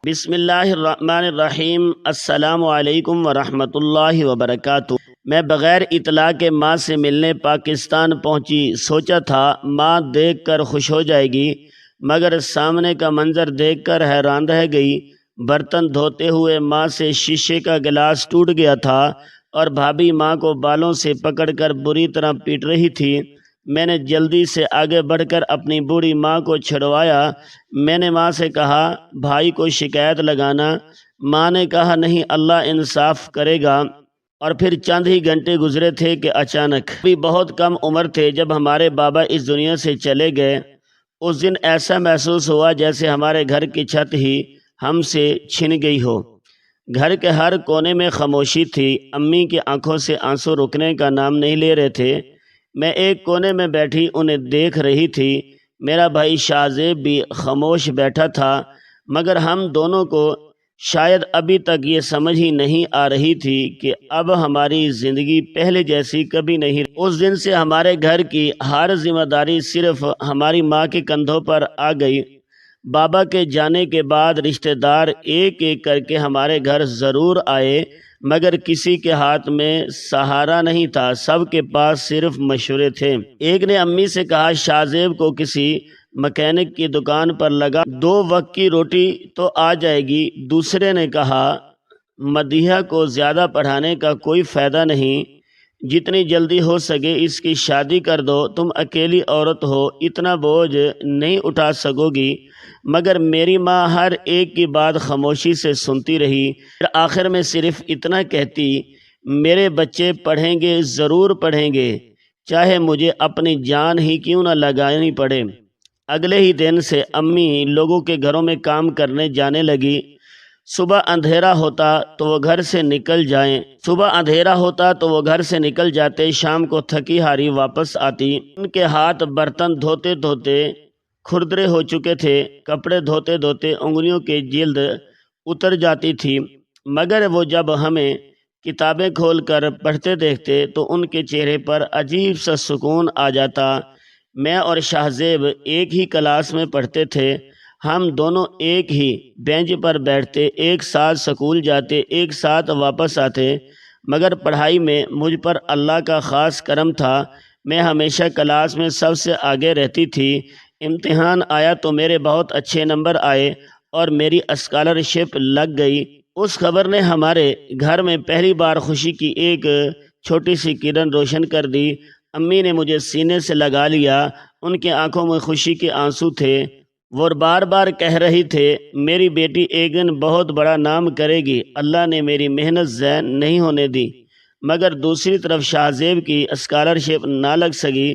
بسم اللہ الرحمن الرحیم۔ السلام علیکم ورحمۃ اللہ وبرکاتہ۔ میں بغیر اطلاع کے ماں سے ملنے پاکستان پہنچی۔ سوچا تھا ماں دیکھ کر خوش ہو جائے گی، مگر سامنے کا منظر دیکھ کر حیران رہ گئی۔ برتن دھوتے ہوئے ماں سے شیشے کا گلاس ٹوٹ گیا تھا اور بھابھی ماں کو بالوں سے پکڑ کر بری طرح پیٹ رہی تھی۔ میں نے جلدی سے آگے بڑھ کر اپنی بوڑھی ماں کو چھڑوایا۔ میں نے ماں سے کہا بھائی کو شکایت لگانا۔ ماں نے کہا نہیں، اللہ انصاف کرے گا۔ اور پھر چند ہی گھنٹے گزرے تھے کہ اچانک، بھی بہت کم عمر تھے جب ہمارے بابا اس دنیا سے چلے گئے۔ اس دن ایسا محسوس ہوا جیسے ہمارے گھر کی چھت ہی ہم سے چھن گئی ہو۔ گھر کے ہر کونے میں خاموشی تھی۔ امی کی آنکھوں سے آنسو رکنے کا نام نہیں لے رہے تھے۔ میں ایک کونے میں بیٹھی انہیں دیکھ رہی تھی۔ میرا بھائی شاہ زیب بھی خاموش بیٹھا تھا، مگر ہم دونوں کو شاید ابھی تک یہ سمجھ ہی نہیں آ رہی تھی کہ اب ہماری زندگی پہلے جیسی کبھی نہیں۔ اس دن سے ہمارے گھر کی ہر ذمہ داری صرف ہماری ماں کے کندھوں پر آ گئی۔ بابا کے جانے کے بعد رشتہ دار ایک ایک کر کے ہمارے گھر ضرور آئے، مگر کسی کے ہاتھ میں سہارا نہیں تھا، سب کے پاس صرف مشورے تھے۔ ایک نے امی سے کہا شاہ زیب کو کسی مکینک کی دکان پر لگا، 2 وقت کی روٹی تو آ جائے گی۔ دوسرے نے کہا مدیحہ کو زیادہ پڑھانے کا کوئی فائدہ نہیں، جتنی جلدی ہو سکے اس کی شادی کر دو، تم اکیلی عورت ہو، اتنا بوجھ نہیں اٹھا سکو گی۔ مگر میری ماں ہر ایک کی بات خاموشی سے سنتی رہی۔ پھر آخر میں صرف اتنا کہتی، میرے بچے پڑھیں گے، ضرور پڑھیں گے، چاہے مجھے اپنی جان ہی کیوں نہ لگانی پڑے۔ اگلے ہی دن سے امی لوگوں کے گھروں میں کام کرنے جانے لگی۔ صبح اندھیرا ہوتا تو وہ گھر سے نکل جاتے، شام کو تھکی ہاری واپس آتی۔ ان کے ہاتھ برتن دھوتے دھوتے کھردرے ہو چکے تھے، کپڑے دھوتے دھوتے انگلیوں کی جلد اتر جاتی تھی، مگر وہ جب ہمیں کتابیں کھول کر پڑھتے دیکھتے تو ان کے چہرے پر عجیب سا سکون آ جاتا۔ میں اور شاہ زیب ایک ہی کلاس میں پڑھتے تھے، ہم دونوں ایک ہی بینچ پر بیٹھتے، ایک ساتھ سکول جاتے، ایک ساتھ واپس آتے، مگر پڑھائی میں مجھ پر اللہ کا خاص کرم تھا۔ میں ہمیشہ کلاس میں سب سے آگے رہتی تھی۔ امتحان آیا تو میرے بہت اچھے نمبر آئے اور میری اسکالرشپ لگ گئی۔ اس خبر نے ہمارے گھر میں پہلی بار خوشی کی ایک چھوٹی سی کرن روشن کر دی۔ امی نے مجھے سینے سے لگا لیا، ان کی آنکھوں میں خوشی کے آنسو تھے۔ وہ بار بار کہہ رہی تھے میری بیٹی ایک دن بہت بڑا نام کرے گی، اللہ نے میری محنت ضائع نہیں ہونے دی۔ مگر دوسری طرف شاہ زیب کی اسکالرشپ نہ لگ سکی۔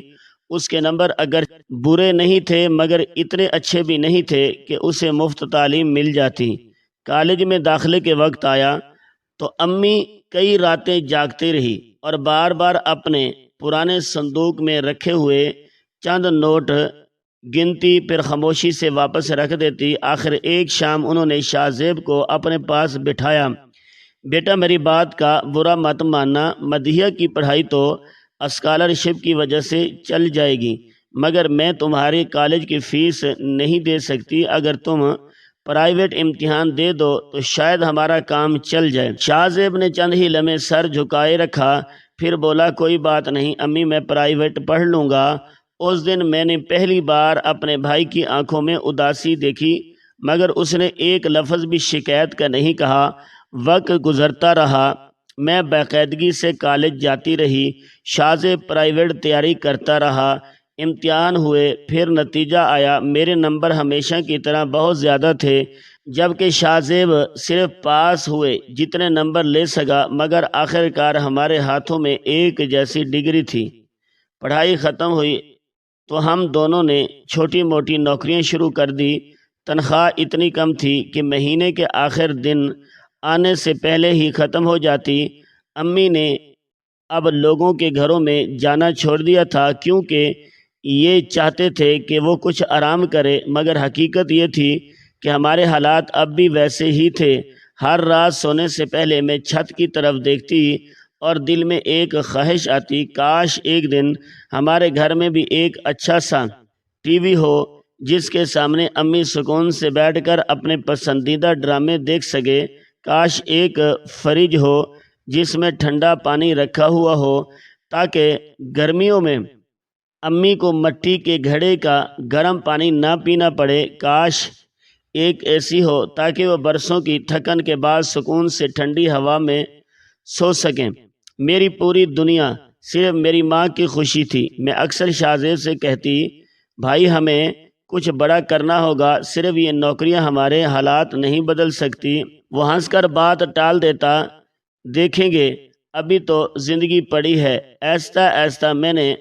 اس کے نمبر اگر برے نہیں تھے مگر اتنے اچھے بھی نہیں تھے کہ اسے مفت تعلیم مل جاتی۔ کالج میں داخلے کے وقت آیا تو امی کئی راتیں جاگتی رہی اور بار بار اپنے پرانے صندوق میں رکھے ہوئے چند نوٹ گنتی، پھر خاموشی سے واپس رکھ دیتی۔ آخر ایک شام انہوں نے شاہ زیب کو اپنے پاس بٹھایا، بیٹا میری بات کا برا مت ماننا، مدیحہ کی پڑھائی تو اسکالرشپ کی وجہ سے چل جائے گی، مگر میں تمہاری کالج کی فیس نہیں دے سکتی، اگر تم پرائیویٹ امتحان دے دو تو شاید ہمارا کام چل جائے۔ شاہ زیب نے چند ہی لمحے سر جھکائے رکھا، پھر بولا کوئی بات نہیں امی، میں پرائیویٹ پڑھ لوں گا۔ اس دن میں نے پہلی بار اپنے بھائی کی آنکھوں میں اداسی دیکھی، مگر اس نے ایک لفظ بھی شکایت کا نہیں کہا۔ وقت گزرتا رہا، میں باقاعدگی سے کالج جاتی رہی، شاہ زیب پرائیویٹ تیاری کرتا رہا۔ امتحان ہوئے، پھر نتیجہ آیا، میرے نمبر ہمیشہ کی طرح بہت زیادہ تھے، جبکہ شاہ زیب صرف پاس ہوئے، جتنے نمبر لے سکا، مگر آخرکار ہمارے ہاتھوں میں ایک جیسی ڈگری تھی۔ پڑھائی ختم ہوئی تو ہم دونوں نے چھوٹی موٹی نوکریاں شروع کر دی۔ تنخواہ اتنی کم تھی کہ مہینے کے آخر دن آنے سے پہلے ہی ختم ہو جاتی۔ امی نے اب لوگوں کے گھروں میں جانا چھوڑ دیا تھا کیونکہ یہ چاہتے تھے کہ وہ کچھ آرام کرے، مگر حقیقت یہ تھی کہ ہمارے حالات اب بھی ویسے ہی تھے۔ ہر رات سونے سے پہلے میں چھت کی طرف دیکھتی اور دل میں ایک خواہش آتی، کاش ایک دن ہمارے گھر میں بھی ایک اچھا سا ٹی وی ہو جس کے سامنے امی سکون سے بیٹھ کر اپنے پسندیدہ ڈرامے دیکھ سکے۔ کاش ایک فریج ہو جس میں ٹھنڈا پانی رکھا ہوا ہو تاکہ گرمیوں میں امی کو مٹی کے گھڑے کا گرم پانی نہ پینا پڑے۔ کاش ایک ایسی ہو تاکہ وہ برسوں کی تھکن کے بعد سکون سے ٹھنڈی ہوا میں سو سکیں۔ میری پوری دنیا صرف میری ماں کی خوشی تھی۔ میں اکثر شاہ زیب سے کہتی، بھائی ہمیں کچھ بڑا کرنا ہوگا، صرف یہ نوکریاں ہمارے حالات نہیں بدل سکتی۔ وہ ہنس کر بات ٹال دیتا، دیکھیں گے، ابھی تو زندگی پڑی ہے۔ آہستہ آہستہ میں نے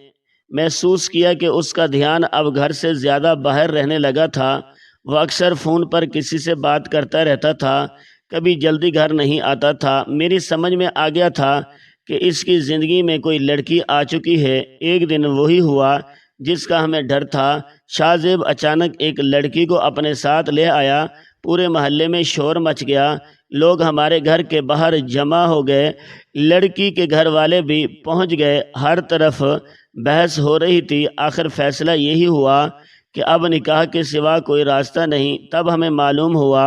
محسوس کیا کہ اس کا دھیان اب گھر سے زیادہ باہر رہنے لگا تھا۔ وہ اکثر فون پر کسی سے بات کرتا رہتا تھا، کبھی جلدی گھر نہیں آتا تھا۔ میری سمجھ میں آ گیا تھا کہ اس کی زندگی میں کوئی لڑکی آ چکی ہے۔ ایک دن وہی ہوا جس کا ہمیں ڈر تھا۔ شاہ زیب اچانک ایک لڑکی کو اپنے ساتھ لے آیا۔ پورے محلے میں شور مچ گیا، لوگ ہمارے گھر کے باہر جمع ہو گئے، لڑکی کے گھر والے بھی پہنچ گئے، ہر طرف بحث ہو رہی تھی۔ آخر فیصلہ یہی ہوا کہ اب نکاح کے سوا کوئی راستہ نہیں۔ تب ہمیں معلوم ہوا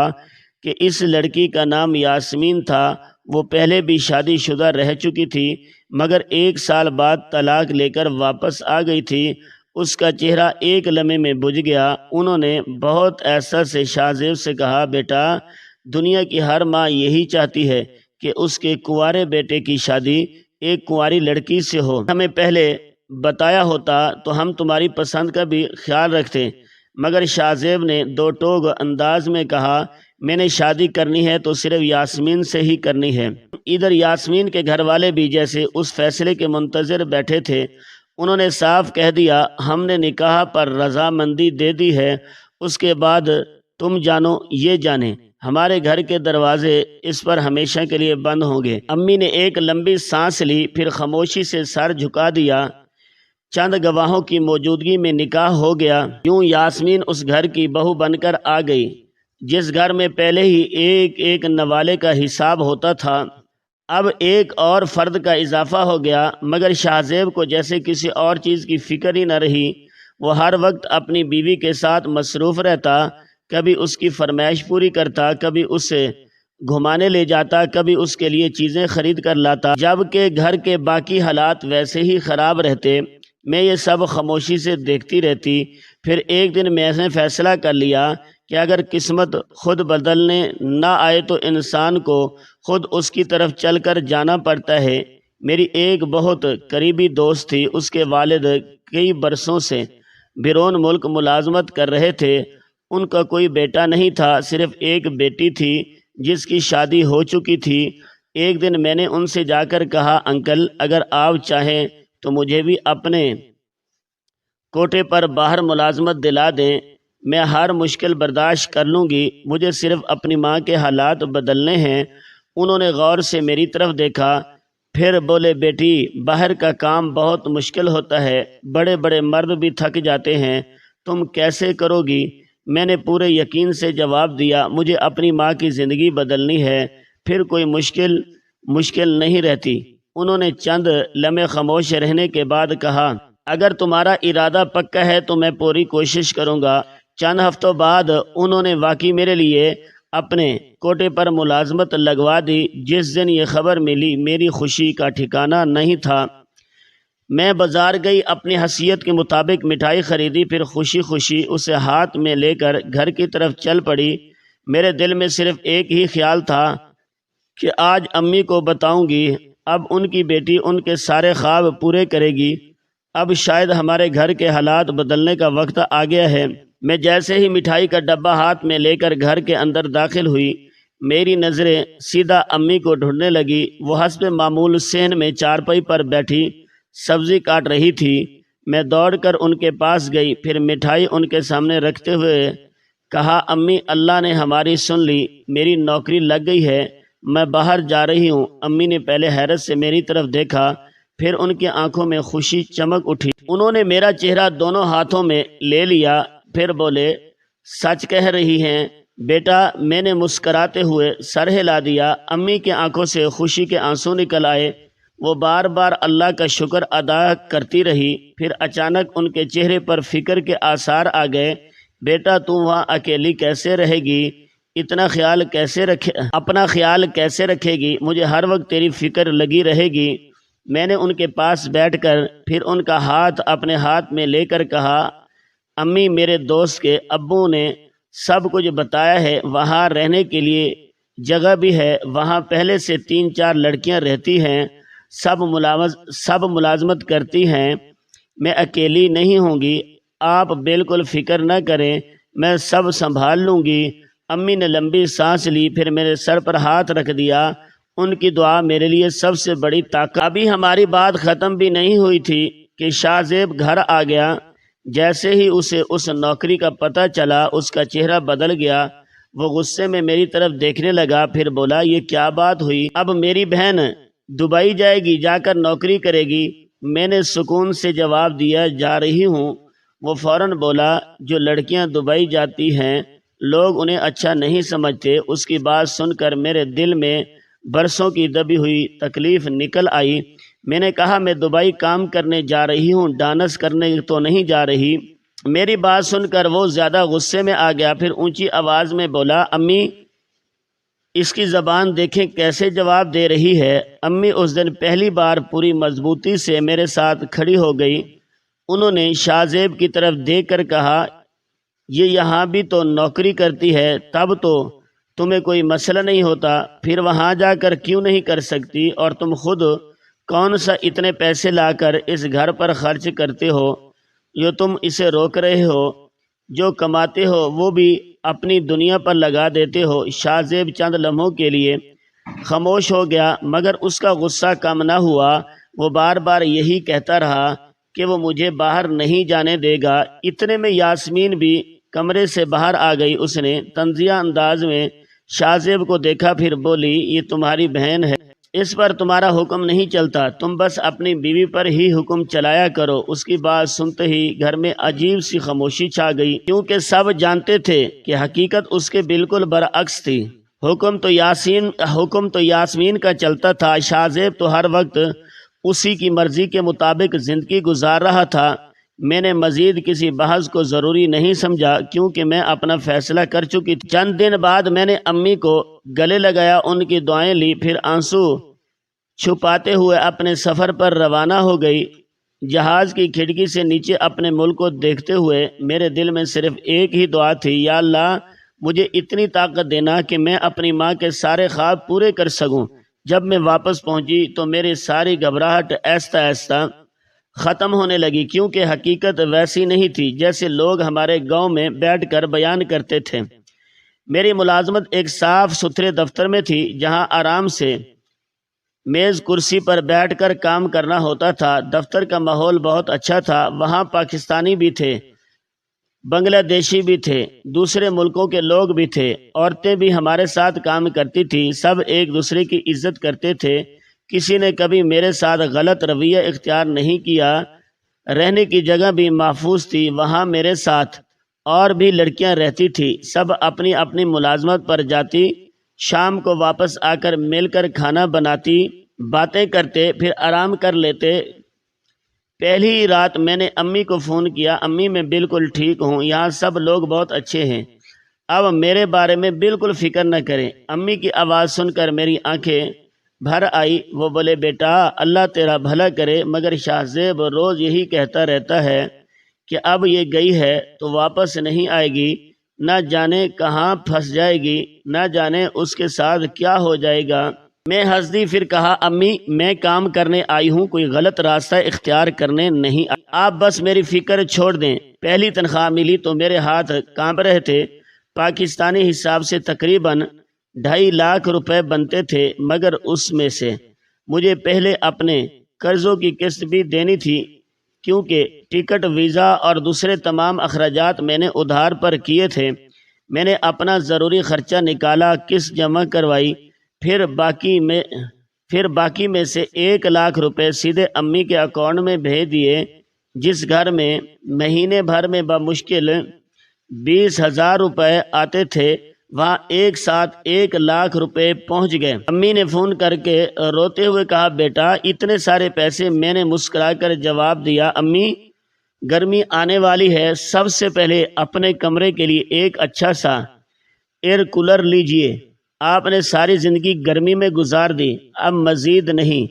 کہ اس لڑکی کا نام یاسمین تھا۔ وہ پہلے بھی شادی شدہ رہ چکی تھی، مگر 1 سال بعد طلاق لے کر واپس آ گئی تھی۔ اس کا چہرہ ایک لمحے میں بجھ گیا۔ انہوں نے بہت احساس سے شاہ زیب سے کہا، بیٹا، دنیا کی ہر ماں یہی چاہتی ہے کہ اس کے کنوارے بیٹے کی شادی ایک کنواری لڑکی سے ہو۔ ہمیں پہلے بتایا ہوتا تو ہم تمہاری پسند کا بھی خیال رکھتے۔ مگر شاہ زیب نے دو ٹوک انداز میں کہا، میں نے شادی کرنی ہے تو صرف یاسمین سے ہی کرنی ہے۔ ادھر یاسمین کے گھر والے بھی جیسے اس فیصلے کے منتظر بیٹھے تھے۔ انہوں نے صاف کہہ دیا، ہم نے نکاح پر رضامندی دے دی ہے، اس کے بعد تم جانو یہ جانے، ہمارے گھر کے دروازے اس پر ہمیشہ کے لیے بند ہوں گے۔ امی نے ایک لمبی سانس لی، پھر خاموشی سے سر جھکا دیا۔ چند گواہوں کی موجودگی میں نکاح ہو گیا۔ یوں یاسمین اس گھر کی بہو بن کر آ گئی جس گھر میں پہلے ہی ایک ایک نوالے کا حساب ہوتا تھا۔ اب ایک اور فرد کا اضافہ ہو گیا، مگر شاہ زیب کو جیسے کسی اور چیز کی فکر ہی نہ رہی۔ وہ ہر وقت اپنی بیوی کے ساتھ مصروف رہتا، کبھی اس کی فرمائش پوری کرتا، کبھی اسے گھمانے لے جاتا، کبھی اس کے لیے چیزیں خرید کر لاتا، جبکہ گھر کے باقی حالات ویسے ہی خراب رہتے۔ میں یہ سب خاموشی سے دیکھتی رہتی۔ پھر ایک دن میں نے فیصلہ کر لیا کہ اگر قسمت خود بدلنے نہ آئے تو انسان کو خود اس کی طرف چل کر جانا پڑتا ہے۔ میری ایک بہت قریبی دوست تھی، اس کے والد کئی برسوں سے بیرون ملک ملازمت کر رہے تھے۔ ان کا کوئی بیٹا نہیں تھا، صرف ایک بیٹی تھی جس کی شادی ہو چکی تھی۔ ایک دن میں نے ان سے جا کر کہا، انکل، اگر آپ چاہیں تو مجھے بھی اپنے کوٹے پر باہر ملازمت دلا دیں، میں ہر مشکل برداشت کر لوں گی، مجھے صرف اپنی ماں کے حالات بدلنے ہیں۔ انہوں نے غور سے میری طرف دیکھا، پھر بولے، بیٹی، باہر کا کام بہت مشکل ہوتا ہے، بڑے بڑے مرد بھی تھک جاتے ہیں، تم کیسے کرو گی؟ میں نے پورے یقین سے جواب دیا، مجھے اپنی ماں کی زندگی بدلنی ہے، پھر کوئی مشکل نہیں رہتی۔ انہوں نے چند لمحے خاموش رہنے کے بعد کہا، اگر تمہارا ارادہ پکا ہے تو میں پوری کوشش کروں گا۔ چند ہفتوں بعد انہوں نے واقعی میرے لیے اپنے کوٹے پر ملازمت لگوا دی۔ جس دن یہ خبر ملی میری خوشی کا ٹھکانہ نہیں تھا۔ میں بازار گئی، اپنی حیثیت کے مطابق مٹھائی خریدی، پھر خوشی خوشی اسے ہاتھ میں لے کر گھر کی طرف چل پڑی۔ میرے دل میں صرف ایک ہی خیال تھا کہ آج امی کو بتاؤں گی، اب ان کی بیٹی ان کے سارے خواب پورے کرے گی۔ اب شاید ہمارے گھر کے حالات بدلنے کا وقت آ گیا ہے۔ میں جیسے ہی مٹھائی کا ڈبہ ہاتھ میں لے کر گھر کے اندر داخل ہوئی، میری نظریں سیدھا امی کو ڈھونڈنے لگی۔ وہ حسب معمول صحن میں چارپائی پر بیٹھی سبزی کاٹ رہی تھی۔ میں دوڑ کر ان کے پاس گئی، پھر مٹھائی ان کے سامنے رکھتے ہوئے کہا، امی، اللہ نے ہماری سن لی، میری نوکری لگ گئی ہے، میں باہر جا رہی ہوں۔ امی نے پہلے حیرت سے میری طرف دیکھا، پھر ان کی آنکھوں میں خوشی چمک اٹھی۔ انہوں نے میرا چہرہ دونوں ہاتھوں میں لے لیا، پھر بولے، سچ کہہ رہی ہیں بیٹا؟ میں نے مسکراتے ہوئے سر ہلا دیا۔ امی کی آنکھوں سے خوشی کے آنسو نکل آئے۔ وہ بار بار اللہ کا شکر ادا کرتی رہی۔ پھر اچانک ان کے چہرے پر فکر کے آثار آ گئے۔ بیٹا تم وہاں اکیلی کیسے رہے گی، اپنا خیال کیسے رکھے گی، مجھے ہر وقت تیری فکر لگی رہے گی۔ میں نے ان کے پاس بیٹھ کر پھر ان کا ہاتھ اپنے ہاتھ میں لے کر کہا، امی میرے دوست کے ابو نے سب کچھ بتایا ہے، وہاں رہنے کے لیے جگہ بھی ہے، وہاں پہلے سے 3-4 لڑکیاں رہتی ہیں، سب ملازمت کرتی ہیں، میں اکیلی نہیں ہوں گی، آپ بالکل فکر نہ کریں، میں سب سنبھال لوں گی۔ امی نے لمبی سانس لی، پھر میرے سر پر ہاتھ رکھ دیا۔ ان کی دعا میرے لیے سب سے بڑی طاقت۔ ابھی ہماری بات ختم بھی نہیں ہوئی تھی کہ شاہ زیب گھر آ گیا۔ جیسے ہی اسے اس نوکری کا پتہ چلا، اس کا چہرہ بدل گیا، وہ غصے میں میری طرف دیکھنے لگا، پھر بولا، یہ کیا بات ہوئی؟ اب میری بہن دبئی جائے گی، جا کر نوکری کرے گی؟ میں نے سکون سے جواب دیا، جا رہی ہوں۔ وہ فوراً بولا، جو لڑکیاں دبئی جاتی ہیں لوگ انہیں اچھا نہیں سمجھتے۔ اس کی بات سن کر میرے دل میں برسوں کی دبی ہوئی تکلیف نکل آئی۔ میں نے کہا، میں دبئی کام کرنے جا رہی ہوں، ڈانس کرنے تو نہیں جا رہی۔ میری بات سن کر وہ زیادہ غصے میں آ گیا، پھر اونچی آواز میں بولا، امی اس کی زبان دیکھیں کیسے جواب دے رہی ہے۔ امی اس دن پہلی بار پوری مضبوطی سے میرے ساتھ کھڑی ہو گئی۔ انہوں نے شاہ زیب کی طرف دیکھ کر کہا، یہ یہاں بھی تو نوکری کرتی ہے، تب تو تمہیں کوئی مسئلہ نہیں ہوتا، پھر وہاں جا کر کیوں نہیں کر سکتی؟ اور تم خود کون سا اتنے پیسے لا کر اس گھر پر خرچ کرتے ہو جو تم اسے روک رہے ہو؟ جو کماتے ہو وہ بھی اپنی دنیا پر لگا دیتے ہو۔ شاہ زیب چند لمحوں کے لیے خاموش ہو گیا، مگر اس کا غصہ کم نہ ہوا۔ وہ بار بار یہی کہتا رہا کہ وہ مجھے باہر نہیں جانے دے گا۔ اتنے میں یاسمین بھی کمرے سے باہر آ گئی۔ اس نے طنزیہ انداز میں شاہ زیب کو دیکھا، پھر بولی، یہ تمہاری بہن ہے، اس پر تمہارا حکم نہیں چلتا، تم بس اپنی بیوی پر ہی حکم چلایا کرو۔ اس کی بات سنتے ہی گھر میں عجیب سی خاموشی چھا گئی، کیونکہ سب جانتے تھے کہ حقیقت اس کے بالکل برعکس تھی۔ حکم تو یاسمین کا چلتا تھا، شاہ زیب تو ہر وقت اسی کی مرضی کے مطابق زندگی گزار رہا تھا۔ میں نے مزید کسی بحث کو ضروری نہیں سمجھا، کیونکہ میں اپنا فیصلہ کر چکی تھی۔ چند دن بعد میں نے امی کو گلے لگایا، ان کی دعائیں لی، پھر آنسو چھپاتے ہوئے اپنے سفر پر روانہ ہو گئی۔ جہاز کی کھڑکی سے نیچے اپنے ملک کو دیکھتے ہوئے میرے دل میں صرف ایک ہی دعا تھی، یا اللہ مجھے اتنی طاقت دینا کہ میں اپنی ماں کے سارے خواب پورے کر سکوں۔ جب میں واپس پہنچی تو میری ساری گھبراہٹ آہستہ آہستہ ختم ہونے لگی، کیونکہ حقیقت ویسی نہیں تھی جیسے لوگ ہمارے گاؤں میں بیٹھ کر بیان کرتے تھے۔ میری ملازمت ایک صاف ستھرے دفتر میں تھی، جہاں آرام سے میز کرسی پر بیٹھ کر کام کرنا ہوتا تھا۔ دفتر کا ماحول بہت اچھا تھا، وہاں پاکستانی بھی تھے، بنگلہ دیشی بھی تھے، دوسرے ملکوں کے لوگ بھی تھے، عورتیں بھی ہمارے ساتھ کام کرتی تھی، سب ایک دوسرے کی عزت کرتے تھے، کسی نے کبھی میرے ساتھ غلط رویہ اختیار نہیں کیا۔ رہنے کی جگہ بھی محفوظ تھی، وہاں میرے ساتھ اور بھی لڑکیاں رہتی تھی، سب اپنی اپنی ملازمت پر جاتی، شام کو واپس آ کر مل کر کھانا بناتی، باتیں کرتے، پھر آرام کر لیتے۔ پہلی ہی رات میں نے امی کو فون کیا، امی میں بالکل ٹھیک ہوں، یہاں سب لوگ بہت اچھے ہیں، اب میرے بارے میں بالکل فکر نہ کریں۔ امی کی آواز سن کر میری آنکھیں بھر آئی۔ وہ بولے، بیٹا اللہ تیرا بھلا کرے، مگر شاہ زیب روز یہی کہتا رہتا ہے کہ اب یہ گئی ہے تو واپس نہیں آئے گی، نہ جانے کہاں پھنس جائے گی، نہ جانے اس کے ساتھ کیا ہو جائے گا۔ میں ہنس دی، پھر کہا، امی میں کام کرنے آئی ہوں، کوئی غلط راستہ اختیار کرنے نہیں آئی، آپ بس میری فکر چھوڑ دیں۔ پہلی تنخواہ ملی تو میرے ہاتھ کانپ رہے تھے، پاکستانی حساب سے تقریباً 2.5 لاکھ روپے بنتے تھے، مگر اس میں سے مجھے پہلے اپنے قرضوں کی قسط بھی دینی تھی، کیونکہ ٹکٹ، ویزا اور دوسرے تمام اخراجات میں نے ادھار پر کیے تھے۔ میں نے اپنا ضروری خرچہ نکالا، قسط جمع کروائی، پھر باقی میں سے 1 لاکھ روپے سیدھے امی کے اکاؤنٹ میں بھیج دیے۔ جس گھر میں مہینے بھر میں بمشکل 20,000 روپے آتے تھے، وہاں ایک ساتھ 1 لاکھ روپے پہنچ گئے۔ امی نے فون کر کے روتے ہوئے کہا، بیٹا اتنے سارے پیسے؟ میں نے مسکرا کر جواب دیا، امی گرمی آنے والی ہے، سب سے پہلے اپنے کمرے کے لیے ایک اچھا سا ایئر کولر لیجئے۔ آپ نے ساری زندگی گرمی میں گزار دی، اب مزید نہیں،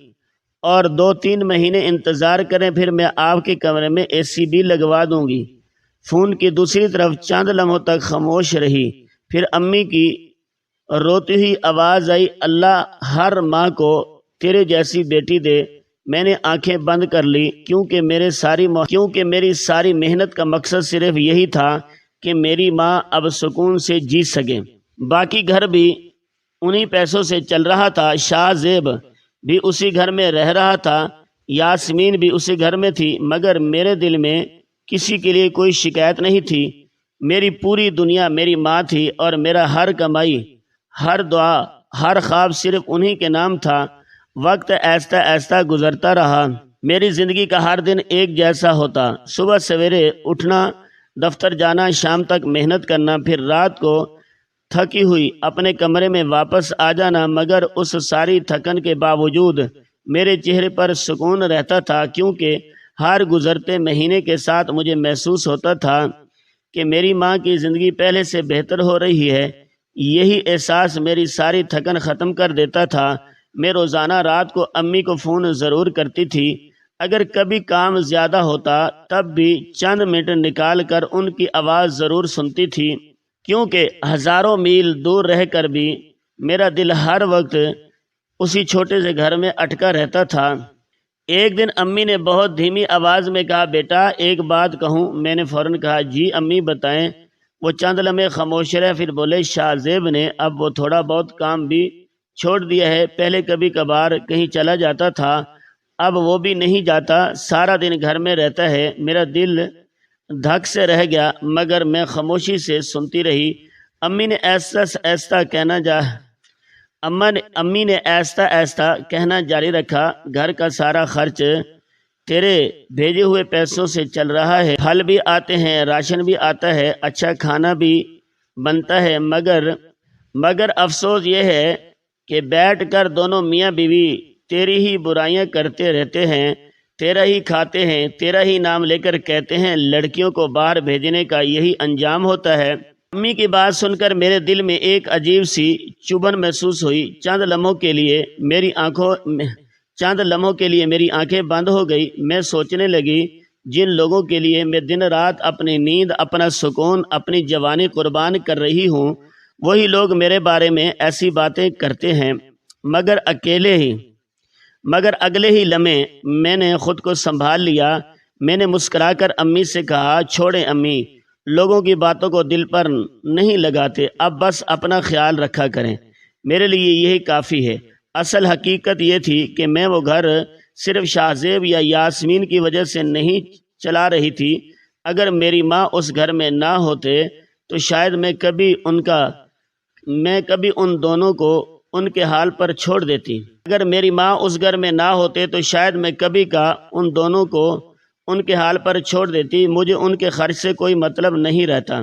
اور 2-3 مہینے انتظار کریں، پھر میں آپ کے کمرے میں اے سی بھی لگوا دوں گی۔ فون کی دوسری طرف چند لمحوں تک خاموش رہی، پھر امی کی روتی ہوئی آواز آئی، اللہ ہر ماں کو تیرے جیسی بیٹی دے۔ میں نے آنکھیں بند کر لی، کیونکہ میری ساری محنت کا مقصد صرف یہی تھا کہ میری ماں اب سکون سے جی سکے۔ باقی گھر بھی انہی پیسوں سے چل رہا تھا، شاہ زیب بھی اسی گھر میں رہ رہا تھا، یاسمین بھی اسی گھر میں تھی، مگر میرے دل میں کسی کے لیے کوئی شکایت نہیں تھی۔ میری پوری دنیا میری ماں تھی، اور میرا ہر کمائی، ہر دعا، ہر خواب صرف انہی کے نام تھا۔ وقت ایستا ایستا گزرتا رہا، میری زندگی کا ہر دن ایک جیسا ہوتا۔ صبح سویرے اٹھنا، دفتر جانا، شام تک محنت کرنا، پھر رات کو تھکی ہوئی اپنے کمرے میں واپس آ جانا، مگر اس ساری تھکن کے باوجود میرے چہرے پر سکون رہتا تھا، کیونکہ ہر گزرتے مہینے کے ساتھ مجھے محسوس ہوتا تھا کہ میری ماں کی زندگی پہلے سے بہتر ہو رہی ہے۔ یہی احساس میری ساری تھکن ختم کر دیتا تھا۔ میں روزانہ رات کو امی کو فون ضرور کرتی تھی، اگر کبھی کام زیادہ ہوتا تب بھی چند منٹ نکال کر ان کی آواز ضرور سنتی تھی، کیونکہ ہزاروں میل دور رہ کر بھی میرا دل ہر وقت اسی چھوٹے سے گھر میں اٹکا رہتا تھا۔ ایک دن امی نے بہت دھیمی آواز میں کہا، بیٹا ایک بات کہوں؟ میں نے فوراً کہا، جی امی بتائیں۔ وہ چند لمحے خاموش رہے، پھر بولے، شاہ زیب نے اب وہ تھوڑا بہت کام بھی چھوڑ دیا ہے، پہلے کبھی کبھار کہیں چلا جاتا تھا، اب وہ بھی نہیں جاتا، سارا دن گھر میں رہتا ہے۔ میرا دل دھک سے رہ گیا، مگر میں خاموشی سے سنتی رہی۔ امی نے ایستا ایستا کہنا جاری رکھا، گھر کا سارا خرچ تیرے بھیجے ہوئے پیسوں سے چل رہا ہے، پھل بھی آتے ہیں، راشن بھی آتا ہے، اچھا کھانا بھی بنتا ہے، مگر افسوس یہ ہے کہ بیٹھ کر دونوں میاں بیوی تیری ہی برائیاں کرتے رہتے ہیں، تیرا ہی کھاتے ہیں، تیرا ہی نام لے کر کہتے ہیں لڑکیوں کو باہر بھیجنے کا یہی انجام ہوتا ہے۔ امی کی بات سن کر میرے دل میں ایک عجیب سی چبھن محسوس ہوئی۔ چند لمحوں کے لیے میری آنکھیں بند ہو گئی۔ میں سوچنے لگی، جن لوگوں کے لیے میں دن رات اپنی نیند، اپنا سکون، اپنی جوانی قربان کر رہی ہوں، وہی لوگ میرے بارے میں ایسی باتیں کرتے ہیں، مگر اگلے ہی لمحے میں نے خود کو سنبھال لیا۔ میں نے مسکرا کر امی سے کہا، چھوڑیں امی، لوگوں کی باتوں کو دل پر نہیں لگاتے، اب بس اپنا خیال رکھا کریں، میرے لیے یہی کافی ہے۔ اصل حقیقت یہ تھی کہ میں وہ گھر صرف شاہ زیب یا یاسمین کی وجہ سے نہیں چلا رہی تھی۔ اگر میری ماں اس گھر میں نہ ہوتے تو شاید میں کبھی ان دونوں کو ان کے حال پر چھوڑ دیتی۔ اگر میری ماں اس گھر میں نہ ہوتے تو شاید میں کبھی کا ان دونوں کو ان کے حال پر چھوڑ دیتی۔ مجھے ان کے خرچ سے کوئی مطلب نہیں رہتا،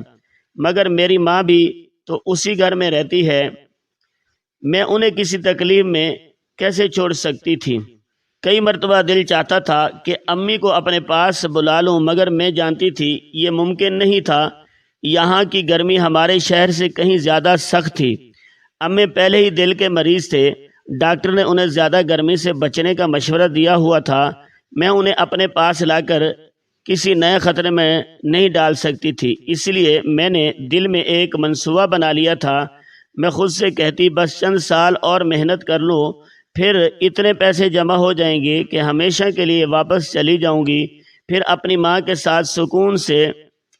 مگر میری ماں بھی تو اسی گھر میں رہتی ہے، میں انہیں کسی تکلیف میں کیسے چھوڑ سکتی تھی؟ کئی مرتبہ دل چاہتا تھا کہ امی کو اپنے پاس بلا لوں، مگر میں جانتی تھی یہ ممکن نہیں تھا۔ یہاں کی گرمی ہمارے شہر سے کہیں زیادہ سخت تھی۔ امی پہلے ہی دل کے مریض تھے، ڈاکٹر نے انہیں زیادہ گرمی سے بچنے کا مشورہ دیا ہوا تھا۔ میں انہیں اپنے پاس لا کر کسی نئے خطرے میں نہیں ڈال سکتی تھی، اس لیے میں نے دل میں ایک منصوبہ بنا لیا تھا۔ میں خود سے کہتی، بس چند سال اور محنت کر لوں، پھر اتنے پیسے جمع ہو جائیں گے کہ ہمیشہ کے لیے واپس چلی جاؤں گی، پھر اپنی ماں کے ساتھ سکون سے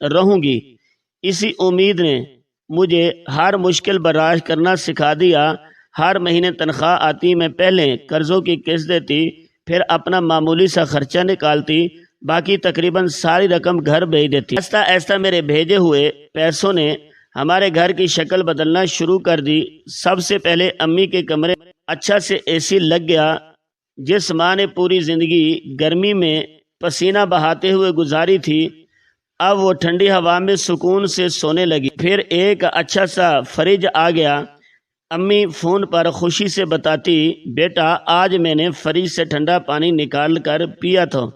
رہوں گی۔ اسی امید نے مجھے ہر مشکل برداشت کرنا سکھا دیا۔ ہر مہینے تنخواہ آتی، میں پہلے قرضوں کی قسط دیتی، پھر اپنا معمولی سا خرچہ نکالتی، باقی تقریباً ساری رقم گھر بھیج دیتی۔ ایستا ایستا میرے بھیجے ہوئے پیسوں نے ہمارے گھر کی شکل بدلنا شروع کر دی۔ سب سے پہلے امی کے کمرے میں اچھا سے اے سی لگ گیا۔ جس ماں نے پوری زندگی گرمی میں پسینہ بہاتے ہوئے گزاری تھی، اب وہ ٹھنڈی ہوا میں سکون سے سونے لگی۔ پھر ایک اچھا سا فریج آ گیا۔ امی فون پر خوشی سے بتاتی، بیٹا آج میں نے فریج سے ٹھنڈا پانی نکال کر پیا تھا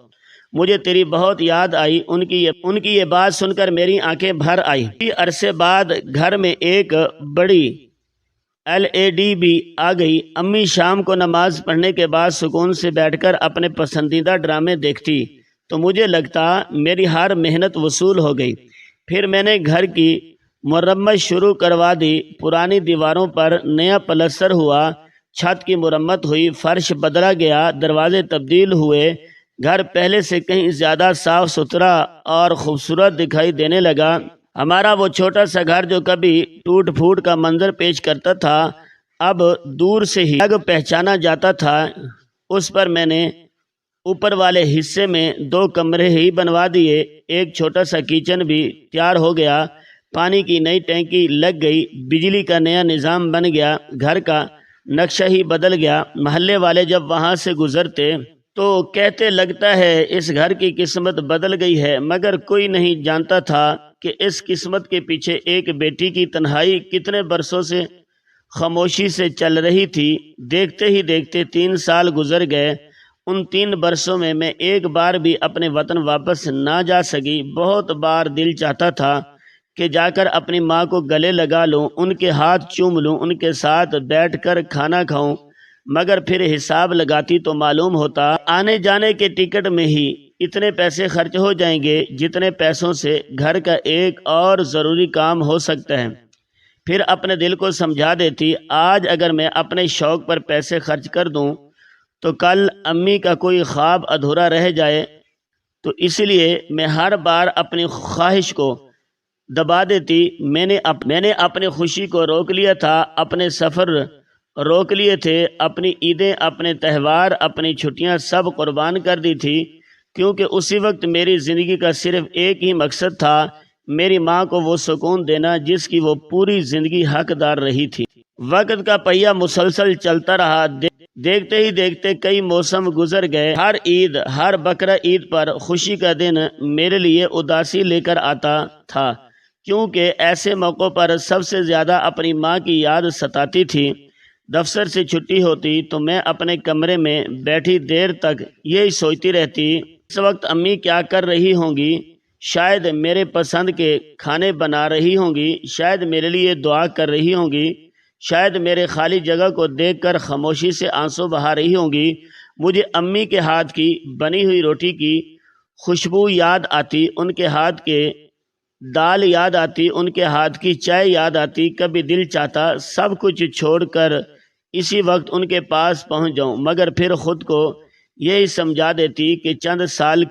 مجھے تیری بہت یاد آئی۔ ان کی یہ بات سن کر میری آنکھیں بھر آئی۔ کچھ عرصے بعد گھر میں ایک بڑی LED بھی آ گئی۔ امی شام کو نماز پڑھنے کے بعد سکون سے بیٹھ کر اپنے پسندیدہ ڈرامے دیکھتی تو مجھے لگتا میری ہر محنت وصول ہو گئی۔ پھر میں نے گھر کی مرمت شروع کروا دی۔ پرانی دیواروں پر نیا پلستر ہوا، چھت کی مرمت ہوئی، فرش بدلا گیا، دروازے تبدیل ہوئے، گھر پہلے سے کہیں زیادہ صاف ستھرا اور خوبصورت دکھائی دینے لگا۔ ہمارا وہ چھوٹا سا گھر جو کبھی ٹوٹ پھوٹ کا منظر پیش کرتا تھا اب دور سے ہی پہچانا جاتا تھا۔ اس پر میں نے اوپر والے حصے میں 2 کمرے ہی بنوا دیے، ایک چھوٹا سا کچن بھی تیار ہو گیا، پانی کی نئی ٹینکی لگ گئی، بجلی کا نیا نظام بن گیا، گھر کا نقشہ ہی بدل گیا۔ محلے والے جب وہاں سے گزرتے تو کہتے لگتا ہے اس گھر کی قسمت بدل گئی ہے، مگر کوئی نہیں جانتا تھا کہ اس قسمت کے پیچھے ایک بیٹی کی تنہائی کتنے برسوں سے خاموشی سے چل رہی تھی۔ دیکھتے ہی دیکھتے 3 سال گزر گئے۔ ان 3 برسوں میں ایک بار بھی اپنے وطن واپس نہ جا سکی۔ بہت بار دل چاہتا تھا کہ جا کر اپنی ماں کو گلے لگا لوں، ان کے ہاتھ چوم لوں، ان کے ساتھ بیٹھ کر کھانا کھاؤں، مگر پھر حساب لگاتی تو معلوم ہوتا آنے جانے کے ٹکٹ میں ہی اتنے پیسے خرچ ہو جائیں گے جتنے پیسوں سے گھر کا ایک اور ضروری کام ہو سکتا ہے۔ پھر اپنے دل کو سمجھا دیتی آج اگر میں اپنے شوق پر پیسے خرچ کر دوں تو کل امی کا کوئی خواب ادھورا رہ جائے، تو اس لیے میں ہر بار اپنی خواہش کو دبا دیتی۔ میں نے اپنی خوشی کو روک لیا تھا، اپنے سفر روک لیے تھے، اپنی عیدیں، اپنے تہوار، اپنی چھٹیاں سب قربان کر دی تھی، کیونکہ اسی وقت میری زندگی کا صرف ایک ہی مقصد تھا، میری ماں کو وہ سکون دینا جس کی وہ پوری زندگی حقدار رہی تھی۔ وقت کا پہیہ مسلسل چلتا رہا۔ دیکھتے ہی دیکھتے کئی موسم گزر گئے۔ ہر عید، ہر بقرہ عید پر خوشی کا دن میرے لیے اداسی لے کر آتا تھا، کیونکہ ایسے موقعوں پر سب سے زیادہ اپنی ماں کی یاد ستاتی تھی۔ دفتر سے چھٹی ہوتی تو میں اپنے کمرے میں بیٹھی دیر تک یہی سوچتی رہتی اس وقت امی کیا کر رہی ہوں گی، شاید میرے پسند کے کھانے بنا رہی ہوں گی، شاید میرے لیے دعا کر رہی ہوں گی، شاید میرے خالی جگہ کو دیکھ کر خاموشی سے آنسو بہا رہی ہوں گی۔ مجھے امی کے ہاتھ کی بنی ہوئی روٹی کی خوشبو یاد آتی، ان کے ہاتھ کے دال یاد آتی، ان کے ہاتھ کی چائے یاد آتی۔ کبھی دل چاہتا سب کچھ چھوڑ کر اسی وقت ان کے پاس پہنچ جاؤں، مگر پھر خود کو یہی سمجھا دیتی کہ چند سال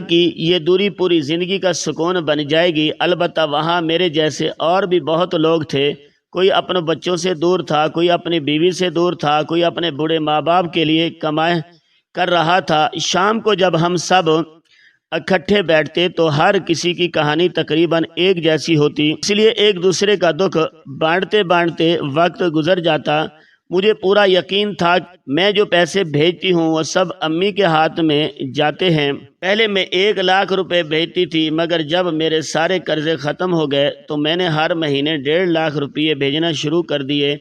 کی یہ دوری پوری زندگی کا سکون بن جائے گی۔ البتہ وہاں میرے جیسے اور بھی بہت لوگ تھے، کوئی اپنے بچوں سے دور تھا، کوئی اپنی بیوی سے دور تھا، کوئی اپنے بوڑھے ماں باپ کے لیے کمائے کر رہا تھا۔ شام کو جب ہم سب اکٹھے بیٹھتے تو ہر کسی کی کہانی تقریباً ایک جیسی ہوتی، اس لیے ایک دوسرے کا دکھ بانٹتے بانٹتے وقت گزر جاتا۔ مجھے پورا یقین تھا میں جو پیسے بھیجتی ہوں وہ سب امی کے ہاتھ میں جاتے ہیں۔ پہلے میں 1 لاکھ روپے بھیجتی تھی، مگر جب میرے سارے قرضے ختم ہو گئے تو میں نے ہر مہینے 1.5 لاکھ روپے بھیجنا شروع کر دیے۔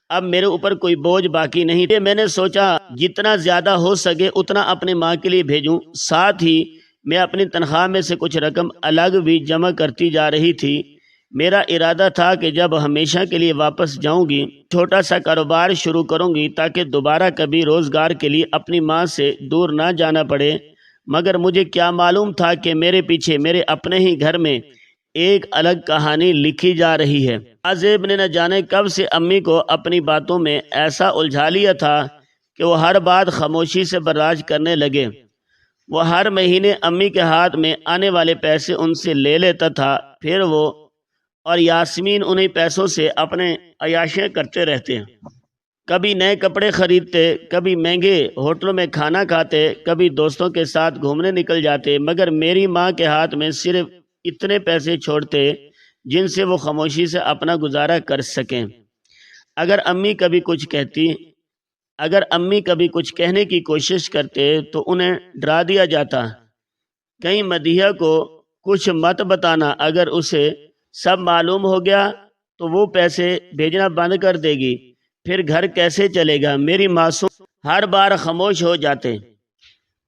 اب میرے اوپر کوئی بوجھ باقی نہیں۔ میں نے سوچا جتنا زیادہ ہو سکے اتنا اپنے ماں کے لیے بھیجوں، ساتھ ہی میں اپنی تنخواہ میں سے کچھ رقم الگ بھی جمع کرتی جا رہی تھی۔ میرا ارادہ تھا کہ جب ہمیشہ کے لیے واپس جاؤں گی چھوٹا سا کاروبار شروع کروں گی تاکہ دوبارہ کبھی روزگار کے لیے اپنی ماں سے دور نہ جانا پڑے، مگر مجھے کیا معلوم تھا کہ میرے پیچھے میرے اپنے ہی گھر میں ایک الگ کہانی لکھی جا رہی ہے۔ عازب نے نہ جانے کب سے امی کو اپنی باتوں میں ایسا الجھا لیا تھا کہ وہ ہر بات خاموشی سے برداشت کرنے لگے۔ وہ ہر مہینے امی کے ہاتھ میں آنے والے پیسے ان سے لے لیتا تھا، پھر وہ اور یاسمین انہیں پیسوں سے اپنے عیاشیاں کرتے رہتے، کبھی نئے کپڑے خریدتے، کبھی مہنگے ہوٹلوں میں کھانا کھاتے، کبھی دوستوں کے ساتھ گھومنے نکل جاتے، مگر میری ماں کے ہاتھ میں صرف اتنے پیسے چھوڑتے جن سے وہ خاموشی سے اپنا گزارا کر سکیں۔ اگر امی کبھی کچھ کہنے کی کوشش کرتے تو انہیں ڈرا دیا جاتا، کہیں مدیحہ کو کچھ مت بتانا، اگر اسے سب معلوم ہو گیا تو وہ پیسے بھیجنا بند کر دے گی، پھر گھر کیسے چلے گا۔ میری معصوم ہر بار خاموش ہو جاتے۔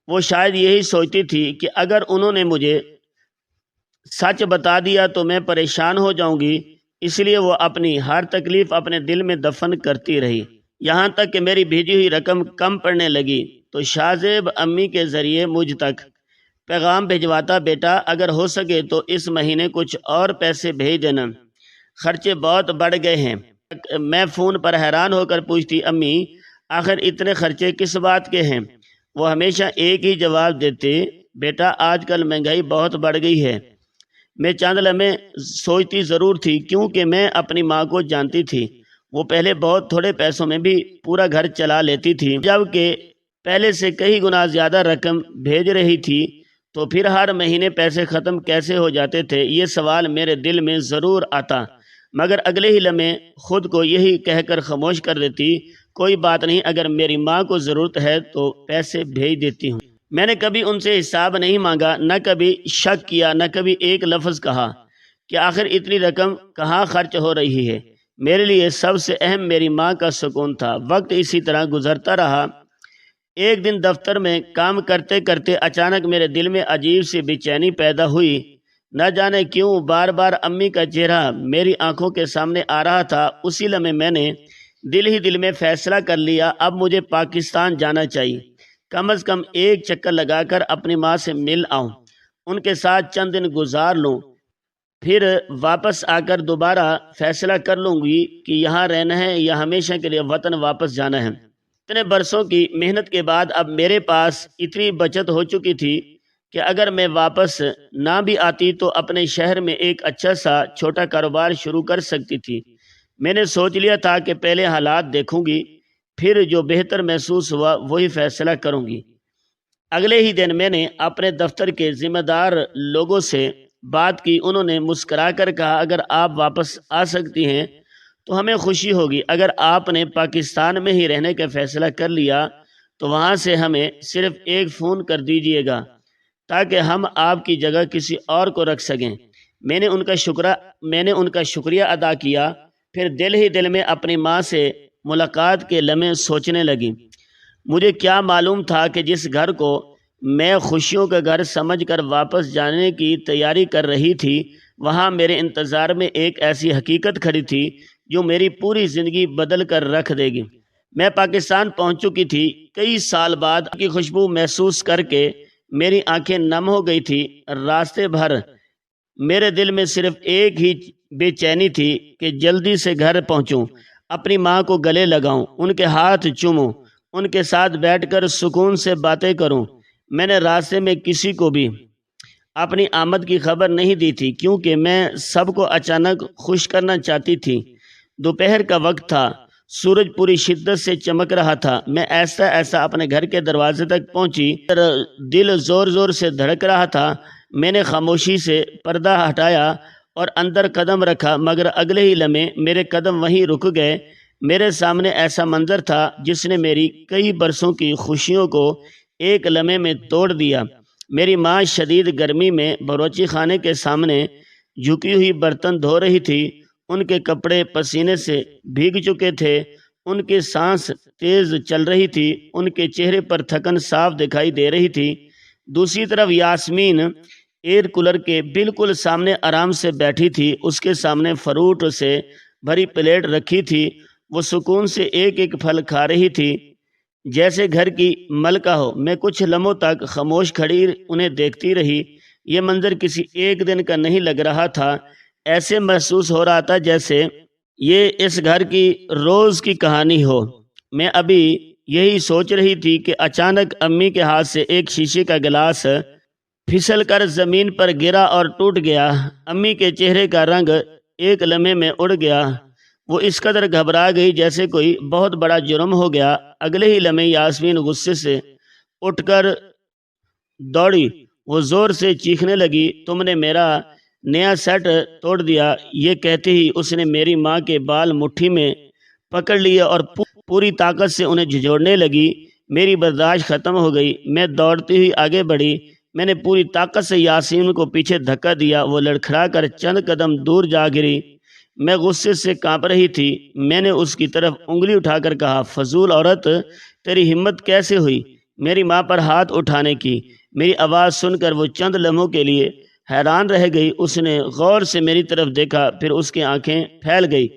وہ شاید یہی سوچتی تھی کہ اگر انہوں نے مجھے سچ بتا دیا تو میں پریشان ہو جاؤں گی، اس لیے وہ اپنی ہر تکلیف اپنے دل میں دفن کرتی رہی۔ یہاں تک کہ میری بھیجی ہوئی رقم کم پڑنے لگی تو شاہ زیب امی کے ذریعے مجھ تک پیغام بھجواتا، بیٹا اگر ہو سکے تو اس مہینے کچھ اور پیسے بھیج دینا، خرچے بہت بڑھ گئے ہیں۔ میں فون پر حیران ہو کر پوچھتی، امی آخر اتنے خرچے کس بات کے ہیں؟ وہ ہمیشہ ایک ہی جواب دیتے، بیٹا آج کل مہنگائی بہت بڑھ گئی ہے۔ میں چند لمحے سوچتی ضرور تھی، کیونکہ میں اپنی ماں کو جانتی تھی، وہ پہلے بہت تھوڑے پیسوں میں بھی پورا گھر چلا لیتی تھی، جبکہ پہلے سے کئی گنا زیادہ رقم بھیج رہی تھی تو پھر ہر مہینے پیسے ختم کیسے ہو جاتے تھے؟ یہ سوال میرے دل میں ضرور آتا، مگر اگلے ہی لمحے خود کو یہی کہہ کر خاموش کر دیتی، کوئی بات نہیں، اگر میری ماں کو ضرورت ہے تو پیسے بھیج دیتی ہوں۔ میں نے کبھی ان سے حساب نہیں مانگا، نہ کبھی شک کیا، نہ کبھی ایک لفظ کہا کہ آخر اتنی رقم کہاں خرچ ہو رہی ہے۔ میرے لیے سب سے اہم میری ماں کا سکون تھا۔ وقت اسی طرح گزرتا رہا۔ ایک دن دفتر میں کام کرتے کرتے اچانک میرے دل میں عجیب سی بے چینی پیدا ہوئی، نہ جانے کیوں بار بار امی کا چہرہ میری آنکھوں کے سامنے آ رہا تھا۔ اسی لمحے میں نے دل ہی دل میں فیصلہ کر لیا، اب مجھے پاکستان جانا چاہیے، کم از کم ایک چکر لگا کر اپنی ماں سے مل آؤں، ان کے ساتھ چند دن گزار لوں، پھر واپس آ کر دوبارہ فیصلہ کر لوں گی کہ یہاں رہنا ہے یا ہمیشہ کے لیے وطن واپس جانا ہے۔ اتنے برسوں کی محنت کے بعد اب میرے پاس اتنی بچت ہو چکی تھی کہ اگر میں واپس نہ بھی آتی تو اپنے شہر میں ایک اچھا سا چھوٹا کاروبار شروع کر سکتی تھی۔ میں نے سوچ لیا تھا کہ پہلے حالات دیکھوں گی، پھر جو بہتر محسوس ہوا وہی فیصلہ کروں گی۔ اگلے ہی دن میں نے اپنے دفتر کے ذمہ دار لوگوں سے بات کی، انہوں نے مسکرا کر کہا، اگر آپ واپس آ سکتی ہیں تو ہمیں خوشی ہوگی، اگر آپ نے پاکستان میں ہی رہنے کا فیصلہ کر لیا تو وہاں سے ہمیں صرف ایک فون کر دیجئے گا تاکہ ہم آپ کی جگہ کسی اور کو رکھ سکیں۔ میں نے ان کا شکریہ ادا کیا، پھر دل ہی دل میں اپنی ماں سے ملاقات کے لمحے سوچنے لگی۔ مجھے کیا معلوم تھا کہ جس گھر کو میں خوشیوں کا گھر سمجھ کر واپس جانے کی تیاری کر رہی تھی، وہاں میرے انتظار میں ایک ایسی حقیقت کھڑی تھی جو میری پوری زندگی بدل کر رکھ دے گی۔ میں پاکستان پہنچ چکی تھی، کئی سال بعد کی خوشبو محسوس کر کے میری آنکھیں نم ہو گئی تھی۔ راستے بھر میرے دل میں صرف ایک ہی بے چینی تھی کہ جلدی سے گھر پہنچوں، اپنی ماں کو گلے لگاؤں، ان کے ہاتھ چوموں، ان کے ساتھ بیٹھ کر سکون سے باتیں کروں۔ میں نے راستے میں کسی کو بھی اپنی آمد کی خبر نہیں دی تھی، کیونکہ میں سب کو اچانک خوش کرنا چاہتی تھی۔ دوپہر کا وقت تھا، سورج پوری شدت سے چمک رہا تھا۔ میں ایسا اپنے گھر کے دروازے تک پہنچی، دل زور زور سے دھڑک رہا تھا۔ میں نے خاموشی سے پردہ ہٹایا اور اندر قدم رکھا، مگر اگلے ہی لمحے میرے قدم وہیں رک گئے۔ میرے سامنے ایسا منظر تھا جس نے میری کئی برسوں کی خوشیوں کو ایک لمحے میں توڑ دیا۔ میری ماں شدید گرمی میں باورچی خانے کے سامنے جھکی ہوئی برتن دھو رہی تھی، ان کے کپڑے پسینے سے بھیگ چکے تھے، ان کی سانس تیز چل رہی تھی، ان کے چہرے پر تھکن صاف دکھائی دے رہی تھی۔ دوسری طرف یاسمین ایئر کولر کے بالکل سامنے آرام سے بیٹھی تھی، اس کے سامنے فروٹ سے بھری پلیٹ رکھی تھی، وہ سکون سے ایک ایک پھل کھا رہی تھی جیسے گھر کی ملکہ ہو۔ میں کچھ لمحوں تک خاموش کھڑی انہیں دیکھتی رہی۔ یہ منظر کسی ایک دن کا نہیں لگ رہا تھا، ایسے محسوس ہو رہا تھا جیسے یہ اس گھر کی روز کی کہانی ہو۔ میں ابھی یہی سوچ رہی تھی کہ اچانک امی کے ہاتھ سے ایک شیشے کا گلاس پھسل کر زمین پر گرا اور ٹوٹ گیا۔ امی کے چہرے کا رنگ ایک لمحے میں اڑ گیا، وہ اس قدر گھبرا گئی جیسے کوئی بہت بڑا جرم ہو گیا۔ اگلے ہی لمحے یاسمین غصے سے اٹھ کر دوڑی، وہ زور سے چیخنے لگی، تم نے میرا نیا سیٹ توڑ دیا۔ یہ کہتے ہی اس نے میری ماں کے بال مٹھی میں پکڑ لیے اور پوری طاقت سے انہیں جھنجھوڑنے لگی۔ میری برداشت ختم ہو گئی، میں دوڑتی ہوئی آگے بڑھی، میں نے پوری طاقت سے یاسمین کو پیچھے دھکا دیا، وہ لڑکھڑا کر چند قدم دور جا گری۔ میں غصے سے کانپ رہی تھی، میں نے اس کی طرف انگلی اٹھا کر کہا، فضول عورت، تیری ہمت کیسے ہوئی میری ماں پر ہاتھ اٹھانے کی؟ میری آواز سن کر وہ چند لمحوں کے لیے حیران رہ گئی۔ اس نے غور سے میری طرف دیکھا، پھر اس کی آنکھیں پھیل گئی۔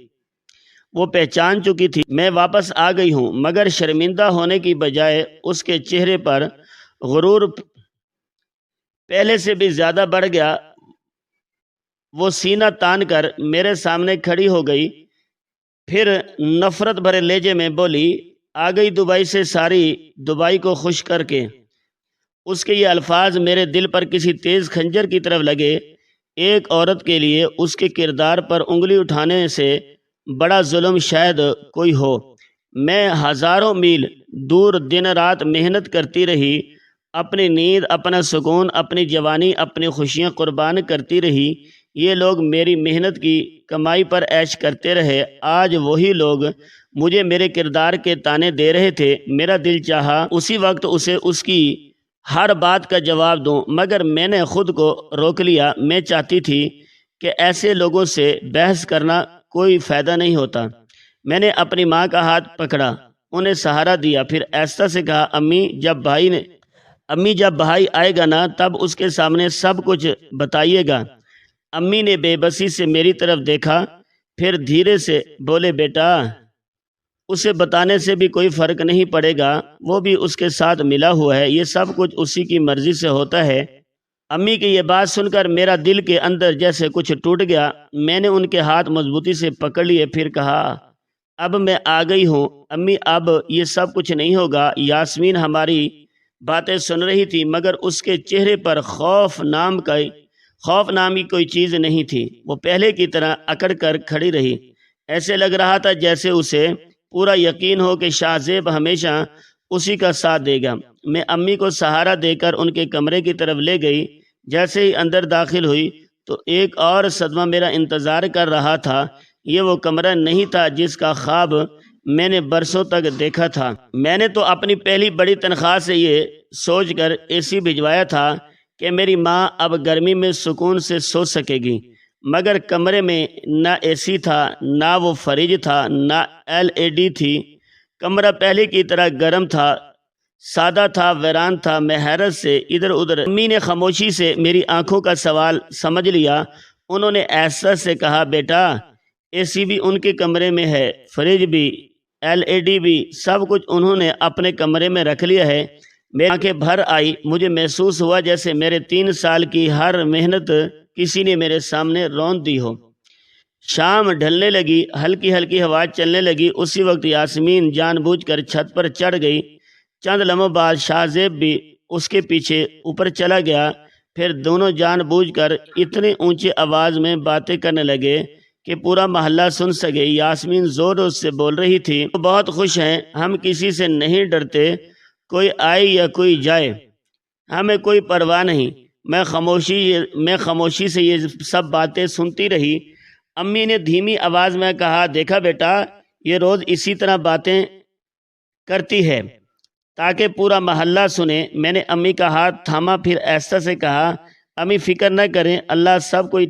وہ پہچان چکی تھی میں واپس آ گئی ہوں، مگر شرمندہ ہونے کی بجائے اس کے چہرے پر غرور پہلے سے بھی زیادہ بڑھ گیا۔ وہ سینہ تان کر میرے سامنے کھڑی ہو گئی، پھر نفرت بھرے لہجے میں بولی، آ گئی دبئی سے ساری دبئی کو خوش کر کے۔ اس کے یہ الفاظ میرے دل پر کسی تیز خنجر کی طرف لگے۔ ایک عورت کے لیے اس کے کردار پر انگلی اٹھانے سے بڑا ظلم شاید کوئی ہو۔ میں ہزاروں میل دور دن رات محنت کرتی رہی، اپنی نیند، اپنا سکون، اپنی جوانی، اپنی خوشیاں قربان کرتی رہی۔ یہ لوگ میری محنت کی کمائی پر عیش کرتے رہے۔ آج وہی لوگ مجھے میرے کردار کے طعنے دے رہے تھے۔ میرا دل چاہا اسی وقت اسے اس کی ہر بات کا جواب دوں، مگر میں نے خود کو روک لیا۔ میں چاہتی تھی کہ ایسے لوگوں سے بحث کرنا کوئی فائدہ نہیں ہوتا۔ میں نے اپنی ماں کا ہاتھ پکڑا، انہیں سہارا دیا، پھر ایسا سے کہا، امی جب بھائی آئے گا نا تب اس کے سامنے سب کچھ بتائیے گا۔ امی نے بے بسی سے میری طرف دیکھا، پھر دھیرے سے بولے، بیٹا اسے بتانے سے بھی کوئی فرق نہیں پڑے گا، وہ بھی اس کے ساتھ ملا ہوا ہے، یہ سب کچھ اسی کی مرضی سے ہوتا ہے۔ امی کی یہ بات سن کر میرا دل کے اندر جیسے کچھ ٹوٹ گیا۔ میں نے ان کے ہاتھ مضبوطی سے پکڑ لیے، پھر کہا، اب میں آ گئی ہوں امی، اب یہ سب کچھ نہیں ہوگا۔ یاسمین ہماری باتیں سن رہی تھی، مگر اس کے چہرے پر خوف نامی کوئی چیز نہیں تھی۔ وہ پہلے کی طرح اکڑ کر کھڑی رہی، ایسے لگ رہا تھا جیسے اسے پورا یقین ہو کہ شاہ زیب ہمیشہ اسی کا ساتھ دے گا۔ میں امی کو سہارا دے کر ان کے کمرے کی طرف لے گئی۔ جیسے ہی اندر داخل ہوئی تو ایک اور صدمہ میرا انتظار کر رہا تھا۔ یہ وہ کمرہ نہیں تھا جس کا خواب میں نے برسوں تک دیکھا تھا۔ میں نے تو اپنی پہلی بڑی تنخواہ سے یہ سوچ کر اے سی بھجوایا تھا کہ میری ماں اب گرمی میں سکون سے سو سکے گی، مگر کمرے میں نہ اے سی تھا، نہ وہ فریج تھا، نہ LED تھی۔ کمرہ پہلے کی طرح گرم تھا، سادہ تھا، ویران تھا۔ میں حیرت سے ادھر ادھر۔ امی نے خاموشی سے میری آنکھوں کا سوال سمجھ لیا۔ انہوں نے احساس سے کہا، بیٹا اے سی بھی ان کے کمرے میں ہے، فریج بھی، LED بھی، سب کچھ انہوں نے اپنے کمرے میں رکھ لیا ہے۔ میری آنکھیں بھر آئی، مجھے محسوس ہوا جیسے میرے 3 سال کی ہر محنت کسی نے میرے سامنے رون دی ہو۔ شام ڈھلنے لگی، ہلکی ہلکی ہوا چلنے لگی۔ اسی وقت یاسمین جان بوجھ کر چھت پر چڑھ گئی۔ چند لمحوں بعد شاہ زیب بھی اس کے پیچھے اوپر چلا گیا۔ پھر دونوں جان بوجھ کر اتنے اونچی آواز میں باتیں کرنے لگے کہ پورا محلہ سن سکے۔ یاسمین زور سے بول رہی تھی، وہ بہت خوش ہیں، ہم کسی سے نہیں ڈرتے، کوئی آئے یا کوئی جائے، ہمیں کوئی پرواہ نہیں۔ میں خاموشی سے یہ سب باتیں سنتی رہی۔ امی نے دھیمی آواز میں کہا، دیکھا بیٹا، یہ روز اسی طرح باتیں کرتی ہے تاکہ پورا محلہ سنے۔ میں نے امی کا ہاتھ تھاما، پھر ایسا سے کہا، امی فکر نہ کریں، اللہ سب کوئی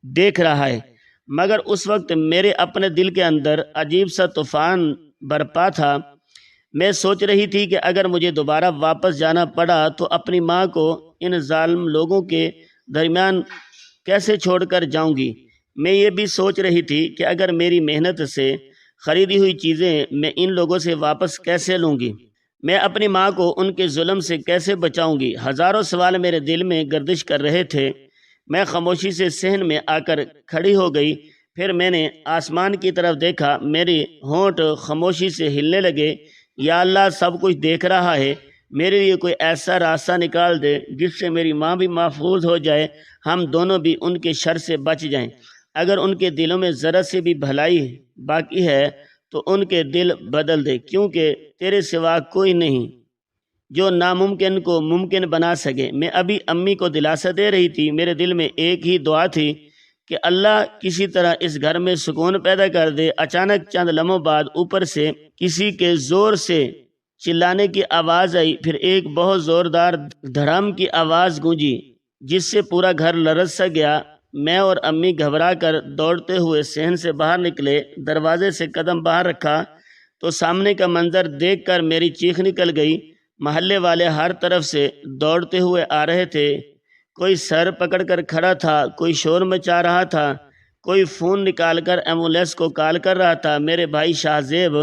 دیکھ رہا ہے۔ مگر اس وقت میرے اپنے دل کے اندر عجیب سا طوفان برپا تھا۔ میں سوچ رہی تھی کہ اگر مجھے دوبارہ واپس جانا پڑا تو اپنی ماں کو ان ظالم لوگوں کے درمیان کیسے چھوڑ کر جاؤں گی۔ میں یہ بھی سوچ رہی تھی کہ اگر میری محنت سے خریدی ہوئی چیزیں میں ان لوگوں سے واپس کیسے لوں گی، میں اپنی ماں کو ان کے ظلم سے کیسے بچاؤں گی۔ ہزاروں سوال میرے دل میں گردش کر رہے تھے۔ میں خاموشی سے صحن میں آ کر کھڑی ہو گئی، پھر میں نے آسمان کی طرف دیکھا، میرے ہونٹ خاموشی سے ہلنے لگے۔ یا اللہ، سب کچھ دیکھ رہا ہے، میرے لیے کوئی ایسا راستہ نکال دے جس سے میری ماں بھی محفوظ ہو جائے، ہم دونوں بھی ان کے شر سے بچ جائیں۔ اگر ان کے دلوں میں ذرا سے بھی بھلائی باقی ہے تو ان کے دل بدل دے، کیونکہ تیرے سوا کوئی نہیں جو ناممکن کو ممکن بنا سکے۔ میں ابھی امی کو دلاسا دے رہی تھی، میرے دل میں ایک ہی دعا تھی کہ اللہ کسی طرح اس گھر میں سکون پیدا کر دے۔ اچانک چند لمحوں بعد اوپر سے کسی کے زور سے چلانے کی آواز آئی، پھر ایک بہت زوردار دھڑام کی آواز گونجی جس سے پورا گھر لرز سا گیا۔ میں اور امی گھبرا کر دوڑتے ہوئے صحن سے باہر نکلے، دروازے سے قدم باہر رکھا تو سامنے کا منظر دیکھ کر میری چیخ نکل گئی۔ محلے والے ہر طرف سے دوڑتے ہوئے آ رہے تھے، کوئی سر پکڑ کر کھڑا تھا، کوئی شور مچا رہا تھا، کوئی فون نکال کر ایمبولینس کو کال کر رہا تھا۔ میرے بھائی شاہ زیب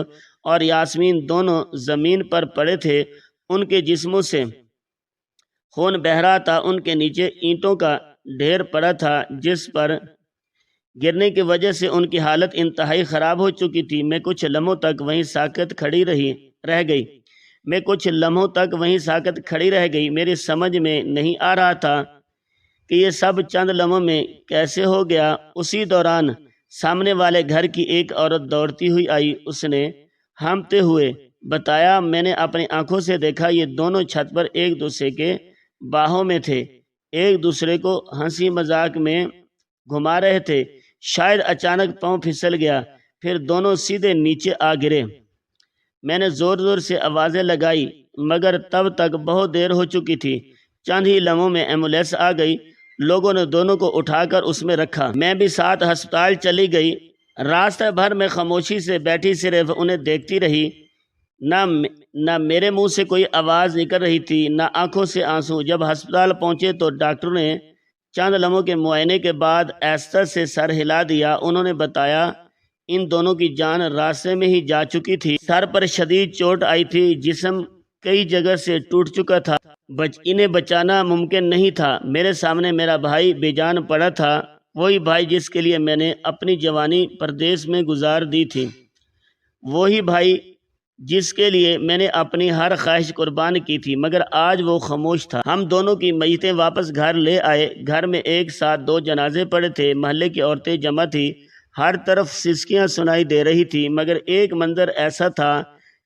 اور یاسمین دونوں زمین پر پڑے تھے، ان کے جسموں سے خون بہہ رہا تھا، ان کے نیچے اینٹوں کا ڈھیر پڑا تھا جس پر گرنے کی وجہ سے ان کی حالت انتہائی خراب ہو چکی تھی۔ میں کچھ لمحوں تک وہیں ساکت کھڑی رہ گئی۔ میری سمجھ میں نہیں آ رہا تھا کہ یہ سب چند لمحوں میں کیسے ہو گیا۔ اسی دوران سامنے والے گھر کی ایک عورت دوڑتی ہوئی آئی۔ اس نے ہانپتے ہوئے بتایا، میں نے اپنی آنکھوں سے دیکھا، یہ دونوں چھت پر ایک دوسرے کے باہوں میں تھے، ایک دوسرے کو ہنسی مذاق میں گھما رہے تھے۔ شاید اچانک پاؤں پھسل گیا، پھر دونوں سیدھے نیچے آ گرے۔ میں نے زور زور سے آوازیں لگائی مگر تب تک بہت دیر ہو چکی تھی۔ چند ہی لمحوں میں ایمبولینس آ گئی، لوگوں نے دونوں کو اٹھا کر اس میں رکھا۔ میں بھی ساتھ ہسپتال چلی گئی۔ راستہ بھر میں خاموشی سے بیٹھی صرف انہیں دیکھتی رہی۔ نہ میرے منہ سے کوئی آواز نکل رہی تھی، نہ آنکھوں سے آنسو۔ جب ہسپتال پہنچے تو ڈاکٹروں نے چند لمحوں کے معائنے کے بعد آہستہ سے سر ہلا دیا۔ انہوں نے بتایا ان دونوں کی جان راستے میں ہی جا چکی تھی۔ سر پر شدید چوٹ آئی تھی، جسم کئی جگہ سے ٹوٹ چکا تھا، انہیں بچانا ممکن نہیں تھا۔ میرے سامنے میرا بھائی بے جان پڑا تھا، وہی بھائی جس کے لیے میں نے اپنی جوانی پردیس میں گزار دی تھی، وہی بھائی جس کے لیے میں نے اپنی ہر خواہش قربان کی تھی، مگر آج وہ خاموش تھا۔ ہم دونوں کی میتیں واپس گھر لے آئے۔ گھر میں ایک ساتھ 2 جنازے پڑے تھے، محلے کی عورتیں جمع تھیں، ہر طرف سسکیاں سنائی دے رہی تھی، مگر ایک منظر ایسا تھا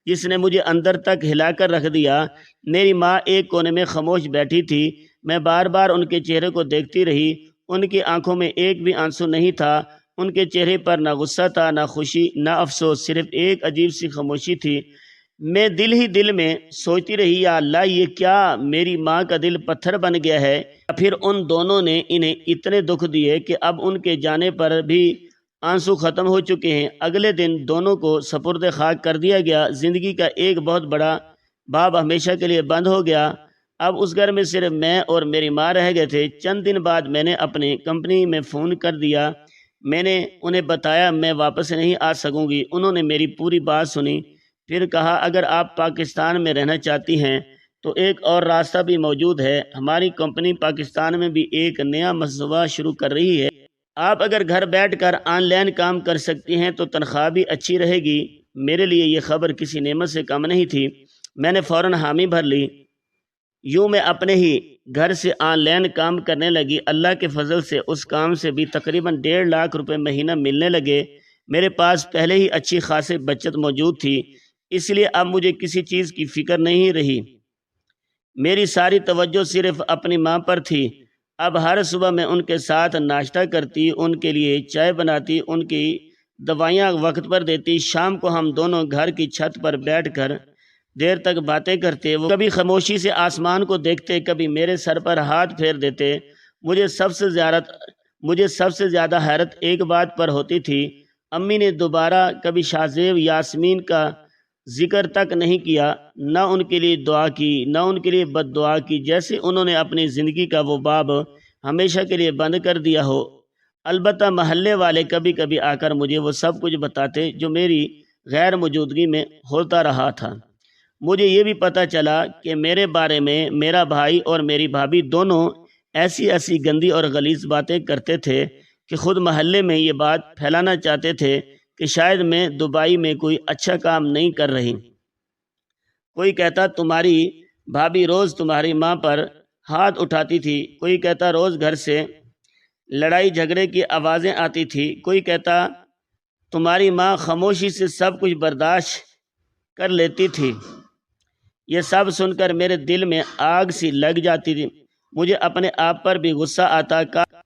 جس نے مجھے اندر تک ہلا کر رکھ دیا۔ میری ماں ایک کونے میں خاموش بیٹھی تھی، میں بار بار ان کے چہرے کو دیکھتی رہی، ان کی آنکھوں میں ایک بھی آنسو نہیں تھا، ان کے چہرے پر نہ غصہ تھا، نہ خوشی، نہ افسوس، صرف ایک عجیب سی خاموشی تھی۔ میں دل ہی دل میں سوچتی رہی، یا اللہ، یہ کیا میری ماں کا دل پتھر بن گیا ہے، یا پھر ان دونوں نے انہیں اتنے دکھ دیے کہ اب ان کے جانے پر بھی آنسو ختم ہو چکے ہیں۔ اگلے دن دونوں کو سپرد خاک کر دیا گیا۔ زندگی کا ایک بہت بڑا باب ہمیشہ کے لیے بند ہو گیا۔ اب اس گھر میں صرف میں اور میری ماں رہ گئے تھے۔ چند دن بعد میں نے اپنی کمپنی میں فون کر دیا۔ میں نے انہیں بتایا میں واپس نہیں آ سکوں گی۔ انہوں نے میری پوری بات سنی، پھر کہا اگر آپ پاکستان میں رہنا چاہتی ہیں تو ایک اور راستہ بھی موجود ہے۔ ہماری کمپنی پاکستان میں بھی ایک نیا منصوبہ شروع کر رہی ہے۔ آپ اگر گھر بیٹھ کر آن لائن کام کر سکتی ہیں تو تنخواہ بھی اچھی رہے گی۔ میرے لیے یہ خبر کسی نعمت سے کم نہیں تھی۔ میں نے فوراً حامی بھر لی۔ یوں میں اپنے ہی گھر سے آن لائن کام کرنے لگی۔ اللہ کے فضل سے اس کام سے بھی تقریباً 1.5 لاکھ روپے مہینہ ملنے لگے۔ میرے پاس پہلے ہی اچھی خاصی بچت موجود تھی، اس لیے اب مجھے کسی چیز کی فکر نہیں رہی۔ میری ساری توجہ صرف اپنی ماں پر تھی۔ اب ہر صبح میں ان کے ساتھ ناشتہ کرتی، ان کے لیے چائے بناتی، ان کی دوائیاں وقت پر دیتی۔ شام کو ہم دونوں گھر کی چھت پر بیٹھ کر دیر تک باتیں کرتے۔ وہ کبھی خاموشی سے آسمان کو دیکھتے، کبھی میرے سر پر ہاتھ پھیر دیتے۔ مجھے سب سے زیادہ حیرت ایک بات پر ہوتی تھی، امی نے دوبارہ کبھی شاہ زیب یاسمین کا ذکر تک نہیں کیا، نہ ان کے لیے دعا کی، نہ ان کے لیے بد دعا کی، جیسے انہوں نے اپنی زندگی کا وہ باب ہمیشہ کے لیے بند کر دیا ہو۔ البتہ محلے والے کبھی کبھی آ کر مجھے وہ سب کچھ بتاتے جو میری غیر موجودگی میں ہوتا رہا تھا۔ مجھے یہ بھی پتہ چلا کہ میرے بارے میں میرا بھائی اور میری بھابھی دونوں ایسی گندی اور غلیظ باتیں کرتے تھے کہ خود محلے میں یہ بات پھیلانا چاہتے تھے کہ شاید میں دبئی میں کوئی اچھا کام نہیں کر رہی۔ کوئی کہتا تمہاری بھابھی روز تمہاری ماں پر ہاتھ اٹھاتی تھی، کوئی کہتا روز گھر سے لڑائی جھگڑے کی آوازیں آتی تھی، کوئی کہتا تمہاری ماں خاموشی سے سب کچھ برداشت کر لیتی تھی۔ یہ سب سن کر میرے دل میں آگ سی لگ جاتی تھی۔ مجھے اپنے آپ پر بھی غصہ آتا،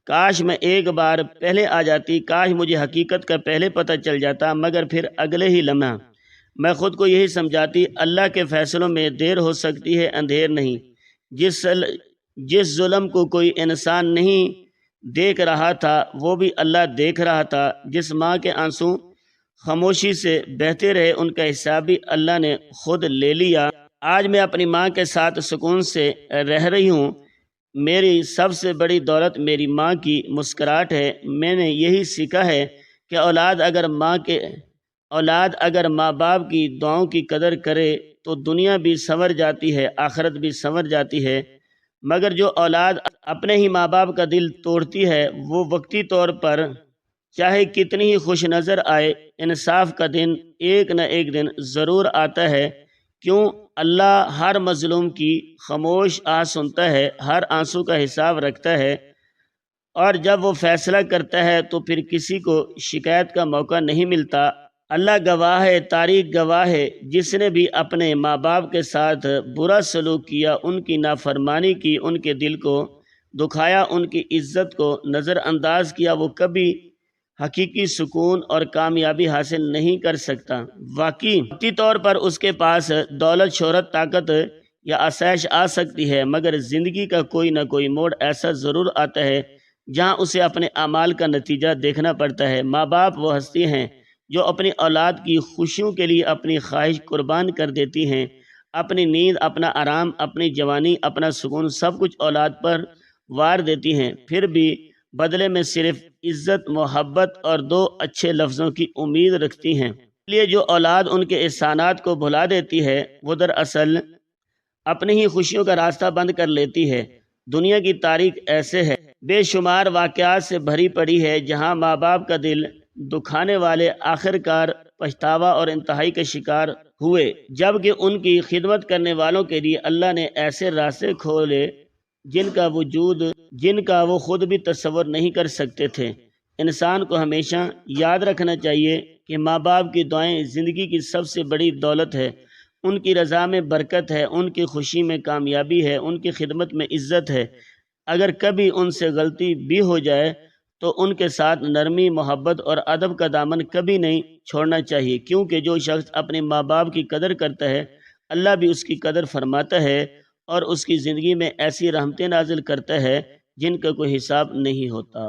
کاش میں ایک بار پہلے آ جاتی، کاش مجھے حقیقت کا پہلے پتہ چل جاتا، مگر پھر اگلے ہی لمحہ میں خود کو یہی سمجھاتی، اللہ کے فیصلوں میں دیر ہو سکتی ہے، اندھیر نہیں۔ جس ظلم کو کوئی انسان نہیں دیکھ رہا تھا وہ بھی اللہ دیکھ رہا تھا۔ جس ماں کے آنسو خاموشی سے بہتے رہے، ان کا حساب بھی اللہ نے خود لے لیا۔ آج میں اپنی ماں کے ساتھ سکون سے رہ رہی ہوں۔ میری سب سے بڑی دولت میری ماں کی مسکراہٹ ہے۔ میں نے یہی سیکھا ہے کہ اولاد اگر ماں باپ کی دعاؤں کی قدر کرے تو دنیا بھی سنور جاتی ہے، آخرت بھی سنور جاتی ہے۔ مگر جو اولاد اپنے ہی ماں باپ کا دل توڑتی ہے، وہ وقتی طور پر چاہے کتنی ہی خوش نظر آئے، انصاف کا دن ایک نہ ایک دن ضرور آتا ہے۔ کیوں؟ اللہ ہر مظلوم کی خاموش آہ سنتا ہے، ہر آنسو کا حساب رکھتا ہے، اور جب وہ فیصلہ کرتا ہے تو پھر کسی کو شکایت کا موقع نہیں ملتا۔ اللہ گواہ ہے، تاریخ گواہ ہے، جس نے بھی اپنے ماں باپ کے ساتھ برا سلوک کیا، ان کی نافرمانی کی، ان کے دل کو دکھایا، ان کی عزت کو نظر انداز کیا، وہ کبھی حقیقی سکون اور کامیابی حاصل نہیں کر سکتا۔ وقتی طور پر اس کے پاس دولت، شہرت، طاقت یا آسائش آ سکتی ہے، مگر زندگی کا کوئی نہ کوئی موڑ ایسا ضرور آتا ہے جہاں اسے اپنے اعمال کا نتیجہ دیکھنا پڑتا ہے۔ ماں باپ وہ ہستی ہیں جو اپنی اولاد کی خوشیوں کے لیے اپنی خواہش قربان کر دیتی ہیں، اپنی نیند، اپنا آرام، اپنی جوانی، اپنا سکون، سب کچھ اولاد پر وار دیتی ہیں، پھر بھی بدلے میں صرف عزت، محبت اور دو اچھے لفظوں کی امید رکھتی ہیں۔ اس لیے جو اولاد ان کے احسانات کو بھلا دیتی ہے، وہ دراصل اپنی ہی خوشیوں کا راستہ بند کر لیتی ہے۔ دنیا کی تاریخ ایسے ہے، بے شمار واقعات سے بھری پڑی ہے، جہاں ماں باپ کا دل دکھانے والے آخرکار پچھتاوا اور انتہائی کے شکار ہوئے، جبکہ ان کی خدمت کرنے والوں کے لیے اللہ نے ایسے راستے کھولے جن کا وہ خود بھی تصور نہیں کر سکتے تھے۔ انسان کو ہمیشہ یاد رکھنا چاہیے کہ ماں باپ کی دعائیں زندگی کی سب سے بڑی دولت ہے۔ ان کی رضا میں برکت ہے، ان کی خوشی میں کامیابی ہے، ان کی خدمت میں عزت ہے۔ اگر کبھی ان سے غلطی بھی ہو جائے تو ان کے ساتھ نرمی، محبت اور ادب کا دامن کبھی نہیں چھوڑنا چاہیے، کیونکہ جو شخص اپنے ماں باپ کی قدر کرتا ہے، اللہ بھی اس کی قدر فرماتا ہے اور اس کی زندگی میں ایسی رحمتیں نازل کرتا ہے جن کا کوئی حساب نہیں ہوتا۔